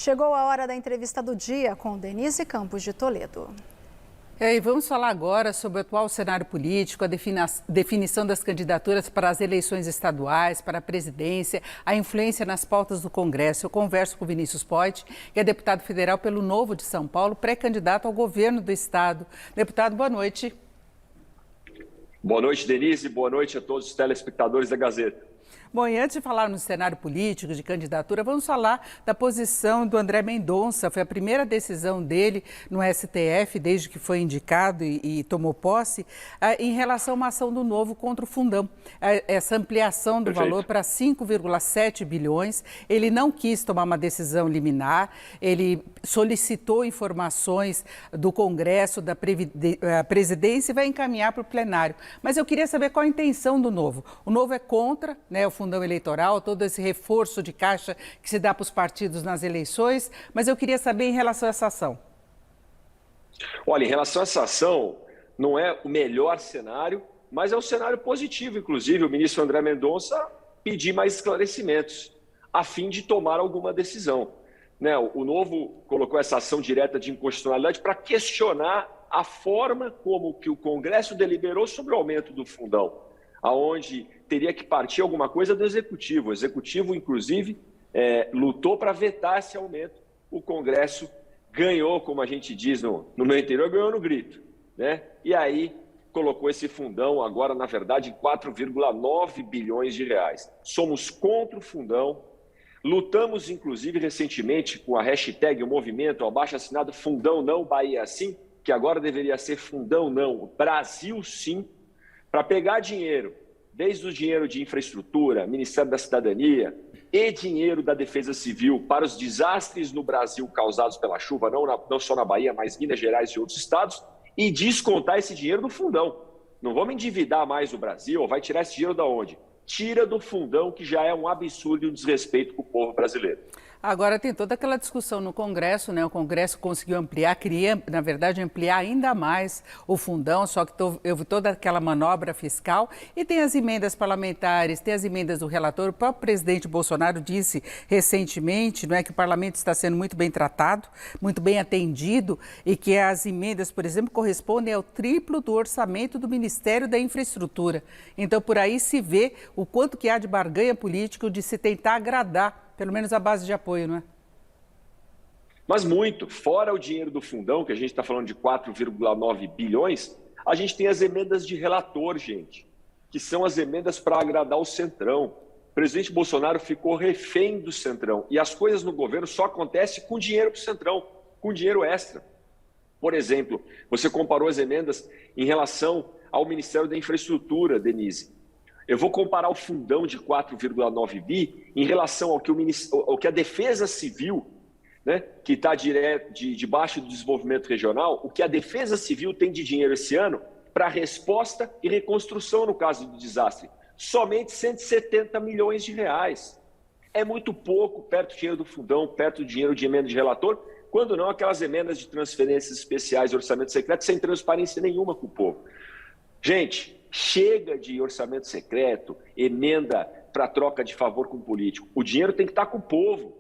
Chegou a hora da entrevista do dia com Denise Campos de Toledo. E vamos falar agora sobre o atual cenário político, a definição das candidaturas para as eleições estaduais, para a presidência, a influência nas pautas do Congresso. Eu converso com Vinícius Poit, que é deputado federal pelo Novo de São Paulo, pré-candidato ao governo do estado. Deputado, boa noite. Boa noite, Denise. Boa noite a todos os telespectadores da Gazeta. Bom, e antes de falar no cenário político, de candidatura, vamos falar da posição do André Mendonça. Foi a primeira decisão dele no STF, desde que foi indicado e tomou posse, em relação a uma ação do Novo contra o Fundão. Essa ampliação do valor para 5,7 bilhões. Ele não quis tomar uma decisão liminar, ele solicitou informações do Congresso, da presidência e vai encaminhar para o plenário. Mas eu queria saber qual a intenção do Novo. O Novo é contra, né, o fundão eleitoral, todo esse reforço de caixa que se dá para os partidos nas eleições, mas eu queria saber em relação a essa ação. Olha, em relação a essa ação, não é o melhor cenário, mas é um cenário positivo. Inclusive, o ministro André Mendonça pediu mais esclarecimentos, a fim de tomar alguma decisão. Né, o Novo colocou essa ação direta de inconstitucionalidade para questionar a forma como que o Congresso deliberou sobre o aumento do fundão, aonde teria que partir alguma coisa do Executivo. O Executivo, inclusive, lutou para vetar esse aumento. O Congresso ganhou, como a gente diz no meu interior, ganhou no grito, né? E aí colocou esse fundão agora, na verdade, em 4,9 bilhões de reais. Somos contra o fundão. Lutamos, inclusive, recentemente com a hashtag, o movimento, o abaixo-assinado Fundão Não, Bahia Sim, que agora deveria ser Fundão Não, Brasil Sim, para pegar dinheiro, desde o dinheiro de infraestrutura, Ministério da Cidadania e dinheiro da Defesa Civil para os desastres no Brasil causados pela chuva, não só na Bahia, mas Minas Gerais e outros estados, e descontar esse dinheiro do fundão. Não vamos endividar mais o Brasil, vai tirar esse dinheiro da onde? Tira do fundão, que já é um absurdo e um desrespeito com o povo brasileiro. Agora tem toda aquela discussão no Congresso, né? O Congresso conseguiu ampliar, queria, na verdade, ampliar ainda mais o fundão, só que houve toda aquela manobra fiscal e tem as emendas parlamentares, tem as emendas do relator. O próprio presidente Bolsonaro disse recentemente, não é, que o parlamento está sendo muito bem tratado, muito bem atendido e que as emendas, por exemplo, correspondem ao triplo do orçamento do Ministério da Infraestrutura. Então, por aí se vê o quanto que há de barganha política de se tentar agradar pelo menos a base de apoio, não é? Mas muito. Fora o dinheiro do fundão, que a gente está falando de 4,9 bilhões, a gente tem as emendas de relator, gente, que são as emendas para agradar o Centrão. O presidente Bolsonaro ficou refém do Centrão e as coisas no governo só acontecem com dinheiro para o Centrão, com dinheiro extra. Por exemplo, você comparou as emendas em relação ao Ministério da Infraestrutura, Denise. Eu vou comparar o fundão de 4,9 bi em relação ao que a Defesa Civil, né, que está debaixo do desenvolvimento regional, o que a Defesa Civil tem de dinheiro esse ano para resposta e reconstrução no caso do desastre. Somente 170 milhões de reais. É muito pouco, perto do dinheiro do fundão, perto do dinheiro de emenda de relator, quando não aquelas emendas de transferências especiais e orçamento secreto sem transparência nenhuma com o povo. Gente, chega de orçamento secreto, emenda para troca de favor com o político. O dinheiro tem que estar com o povo.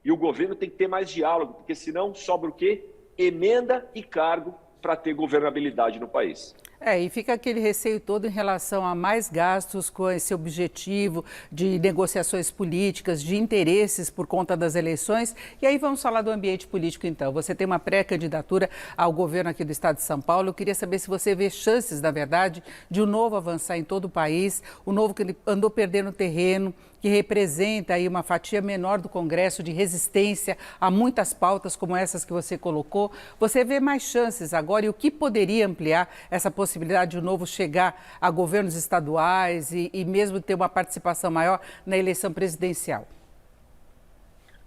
E o governo tem que ter mais diálogo, porque senão sobra o quê? Emenda e cargo para ter governabilidade no país. E fica aquele receio todo em relação a mais gastos com esse objetivo de negociações políticas, de interesses por conta das eleições. E aí vamos falar do ambiente político, então. Você tem uma pré-candidatura ao governo aqui do estado de São Paulo. Eu queria saber se você vê chances, na verdade, de o Novo avançar em todo o país. O Novo que ele andou perdendo terreno, que representa aí uma fatia menor do Congresso de resistência a muitas pautas como essas que você colocou. Você vê mais chances agora e o que poderia ampliar essa possibilidade de o Novo chegar a governos estaduais e mesmo ter uma participação maior na eleição presidencial?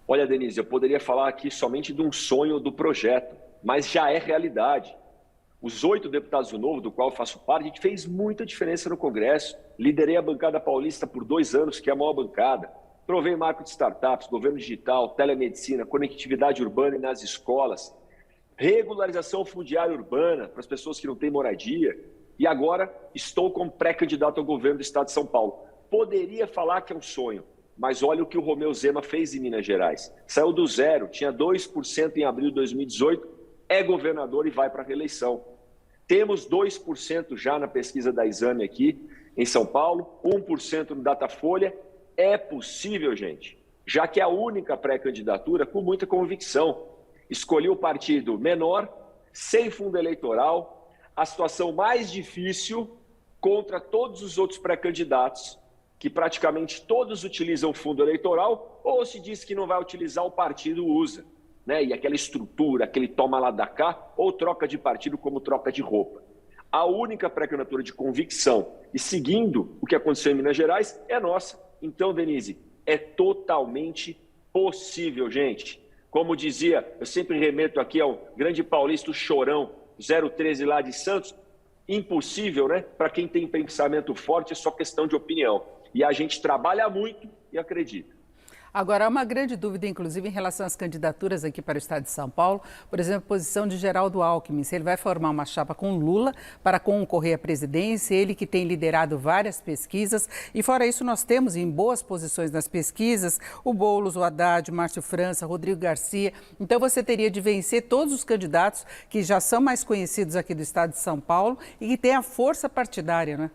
Olha, Denise, eu poderia falar aqui somente de um sonho do projeto, mas já é realidade. Os 8 deputados do Novo, do qual eu faço parte, a gente fez muita diferença no Congresso. Liderei a bancada paulista por 2 anos, que é a maior bancada. Provei marco de startups, governo digital, telemedicina, conectividade urbana e nas escolas. Regularização fundiária urbana para as pessoas que não têm moradia. E agora estou como pré-candidato ao governo do estado de São Paulo. Poderia falar que é um sonho, mas olha o que o Romeu Zema fez em Minas Gerais. Saiu do zero, tinha 2% em abril de 2018, é governador e vai para a reeleição. Temos 2% já na pesquisa da Exame aqui em São Paulo, 1% no Datafolha. É possível, gente, já que é a única pré-candidatura com muita convicção. Escolhi o partido menor, sem fundo eleitoral, a situação mais difícil contra todos os outros pré-candidatos, que praticamente todos utilizam fundo eleitoral, ou se diz que não vai utilizar, o partido usa, né? E aquela estrutura, aquele toma lá da cá, ou troca de partido como troca de roupa. A única pré-candidatura de convicção, e seguindo o que aconteceu em Minas Gerais, é nossa. Então, Denise, é totalmente possível, gente. Como dizia, eu sempre remeto aqui ao grande paulista, o Chorão, 013 lá de Santos, impossível, né? Para quem tem pensamento forte, é só questão de opinião. E a gente trabalha muito e acredita. Agora, há uma grande dúvida, inclusive, em relação às candidaturas aqui para o estado de São Paulo. Por exemplo, a posição de Geraldo Alckmin, se ele vai formar uma chapa com Lula para concorrer à presidência, ele que tem liderado várias pesquisas. E fora isso, nós temos em boas posições nas pesquisas o Boulos, o Haddad, o Márcio França, Rodrigo Garcia. Então, você teria de vencer todos os candidatos que já são mais conhecidos aqui do estado de São Paulo e que têm a força partidária, né?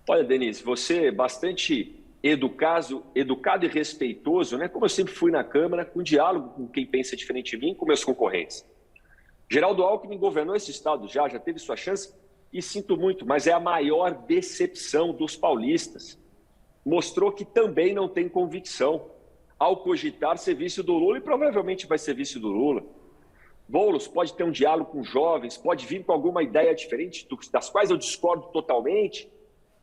Olha, Denise, você é bastante educado e respeitoso, né? Como eu sempre fui na Câmara, com diálogo com quem pensa diferente de mim, com meus concorrentes. Geraldo Alckmin governou esse estado já teve sua chance, e sinto muito, mas é a maior decepção dos paulistas. Mostrou que também não tem convicção ao cogitar ser vice do Lula, e provavelmente vai ser vice do Lula. Boulos pode ter um diálogo com jovens, pode vir com alguma ideia diferente, das quais eu discordo totalmente.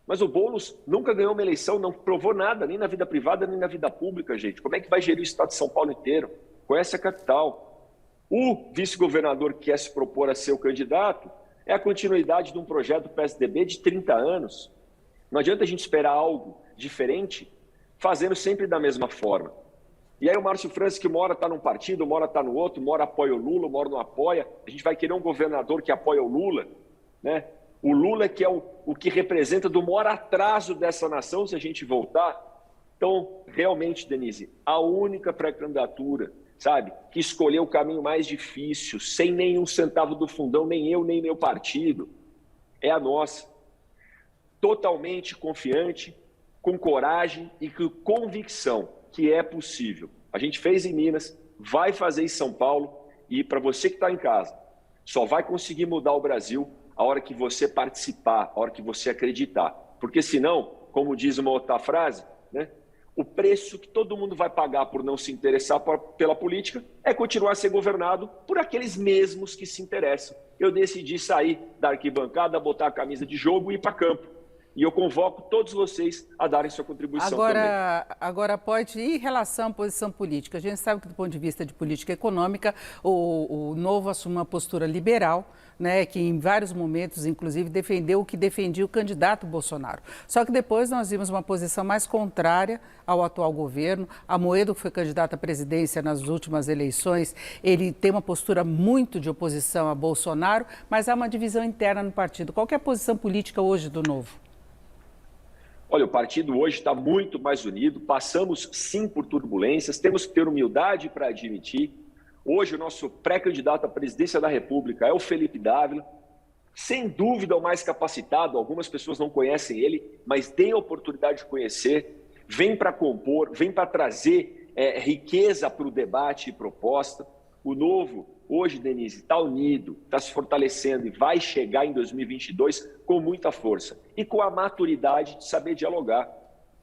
Mas o Boulos nunca ganhou uma eleição, não provou nada, nem na vida privada, nem na vida pública, gente. Como é que vai gerir o estado de São Paulo inteiro? Conhece a capital. O vice-governador que quer se propor a ser o candidato é a continuidade de um projeto do PSDB de 30 anos. Não adianta a gente esperar algo diferente, fazendo sempre da mesma forma. E aí o Márcio França, que uma hora está num partido, uma hora está no outro, uma hora apoia o Lula, uma hora não apoia. A gente vai querer um governador que apoia o Lula, né? O Lula que é o que representa do maior atraso dessa nação, se a gente voltar. Então, realmente, Denise, a única pré-candidatura, sabe, que escolheu o caminho mais difícil, sem nenhum centavo do fundão, nem eu, nem meu partido, é a nossa. Totalmente confiante, com coragem e com convicção que é possível. A gente fez em Minas, vai fazer em São Paulo, e para você que está em casa, só vai conseguir mudar o Brasil a hora que você participar, a hora que você acreditar. Porque senão, como diz uma outra frase, né, o preço que todo mundo vai pagar por não se interessar pela política é continuar a ser governado por aqueles mesmos que se interessam. Eu decidi sair da arquibancada, botar a camisa de jogo e ir para campo. E eu convoco todos vocês a darem sua contribuição também. Agora, pode ir em relação à posição política. A gente sabe que, do ponto de vista de política econômica, o Novo assume uma postura liberal, né, que em vários momentos, inclusive, defendeu o que defendia o candidato Bolsonaro. Só que depois nós vimos uma posição mais contrária ao atual governo. Amoedo, que foi candidato à presidência nas últimas eleições, ele tem uma postura muito de oposição a Bolsonaro, mas há uma divisão interna no partido. Qual que é a posição política hoje do Novo? Olha, o partido hoje está muito mais unido, passamos sim por turbulências, temos que ter humildade para admitir. Hoje o nosso pré-candidato à presidência da República é o Felipe Dávila, sem dúvida o mais capacitado, algumas pessoas não conhecem ele, mas têm a oportunidade de conhecer, vem para compor, vem para trazer riqueza para o debate e proposta. O Novo, hoje, Denise, está unido, está se fortalecendo e vai chegar em 2022 com muita força e com a maturidade de saber dialogar.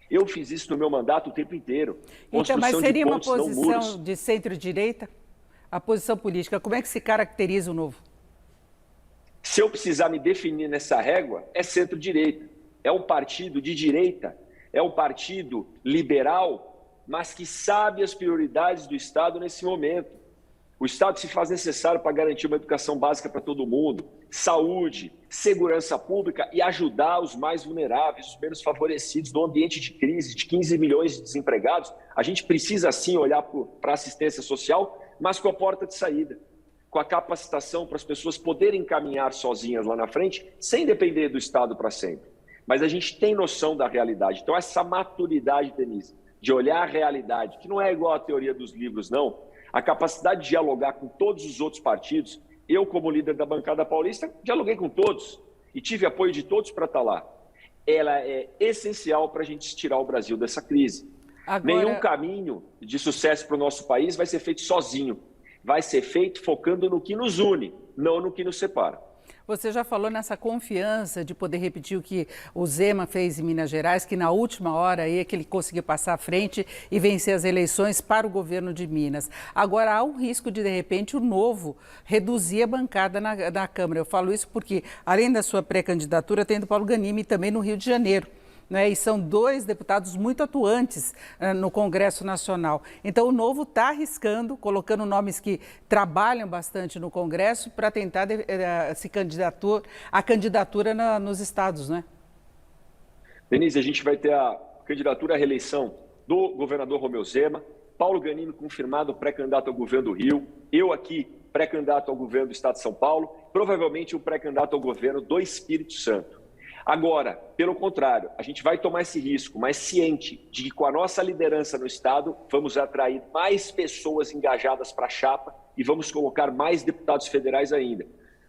Eu fiz isso no meu mandato o tempo inteiro. Então, mas seria uma posição de centro-direita? A posição política, como é que se caracteriza o Novo? Se eu precisar me definir nessa régua, é centro-direita. É um partido de direita, é um partido liberal, mas que sabe as prioridades do Estado nesse momento. O Estado se faz necessário para garantir uma educação básica para todo mundo, saúde, segurança pública e ajudar os mais vulneráveis, os menos favorecidos no ambiente de crise, de 15 milhões de desempregados. A gente precisa, sim, olhar para a assistência social, mas com a porta de saída, com a capacitação para as pessoas poderem caminhar sozinhas lá na frente, sem depender do Estado para sempre. mas a gente tem noção da realidade. Então, essa maturidade, Denise, de olhar a realidade, que não é igual à teoria dos livros, não, a capacidade de dialogar com todos os outros partidos, eu, como líder da bancada paulista, dialoguei com todos e tive apoio de todos para estar lá. Ela é essencial para a gente tirar o Brasil dessa crise. Nenhum caminho de sucesso para o nosso país vai ser feito sozinho. Vai ser feito focando no que nos une, não no que nos separa. Você já falou nessa confiança de poder repetir o que o Zema fez em Minas Gerais, que na última hora aí é que ele conseguiu passar à frente e vencer as eleições para o governo de Minas. Agora, há um risco de repente, o Novo reduzir a bancada na Câmara. Eu falo isso porque, além da sua pré-candidatura, tem do Paulo Ganimi também no Rio de Janeiro. Né? E são dois deputados muito atuantes no Congresso Nacional. Então, o Novo está arriscando, colocando nomes que trabalham bastante no Congresso para tentar a candidatura nos estados, né? Denise, a gente vai ter a candidatura à reeleição do governador Romeu Zema, Paulo Ganimi confirmado pré-candidato ao governo do Rio, eu aqui pré-candidato ao governo do estado de São Paulo, provavelmente o pré-candidato ao governo do Espírito Santo. Agora, pelo contrário, a gente vai tomar esse risco, mas ciente de que com a nossa liderança no Estado, vamos atrair mais pessoas engajadas para a chapa e vamos colocar mais deputados federais ainda.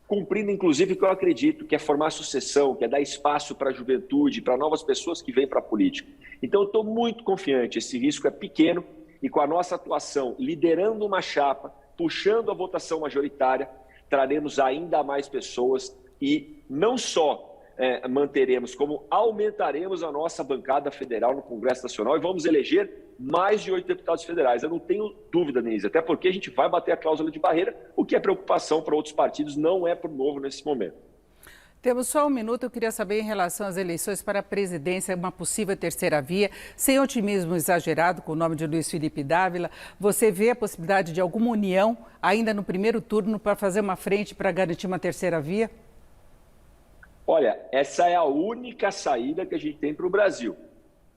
Cumprindo, inclusive, o que eu acredito, que é formar sucessão, que é dar espaço para a juventude, para novas pessoas que vêm para a política. Então, eu estou muito confiante, esse risco é pequeno e com a nossa atuação, liderando uma chapa, puxando a votação majoritária, traremos ainda mais pessoas e não só manteremos, como aumentaremos a nossa bancada federal no Congresso Nacional e vamos eleger mais de 8 deputados federais. Eu não tenho dúvida, Denise, até porque a gente vai bater a cláusula de barreira, o que é preocupação para outros partidos, não é para o Novo nesse momento. Temos só um minuto, eu queria saber em relação às eleições para a presidência, uma possível terceira via, sem otimismo exagerado com o nome de Luiz Felipe Dávila, você vê a possibilidade de alguma união ainda no primeiro turno para fazer uma frente para garantir uma terceira via? Olha, essa é a única saída que a gente tem para o Brasil.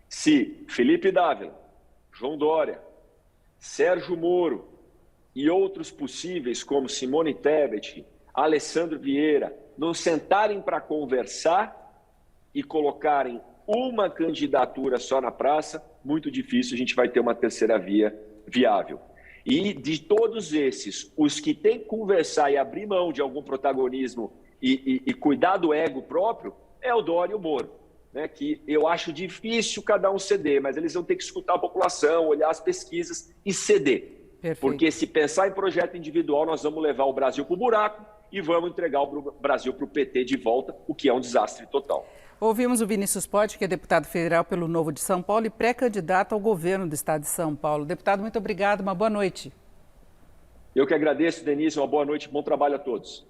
Se Felipe Dávila, João Dória, Sérgio Moro e outros possíveis como Simone Tebet, Alessandro Vieira, não sentarem para conversar e colocarem uma candidatura só na praça, muito difícil a gente vai ter uma terceira via viável. E de todos esses, os que têm que conversar e abrir mão de algum protagonismo e cuidar do ego próprio, é o Dória e o Moro, né? Que eu acho difícil cada um ceder, mas eles vão ter que escutar a população, olhar as pesquisas e ceder. Perfeito. Porque se pensar em projeto individual, nós vamos levar o Brasil para o buraco e vamos entregar o Brasil para o PT de volta, o que é um desastre total. Ouvimos o Vinícius Potti, que é deputado federal pelo Novo de São Paulo e pré-candidato ao governo do estado de São Paulo. Deputado, muito obrigado, uma boa noite. Eu que agradeço, Denise, uma boa noite, bom trabalho a todos.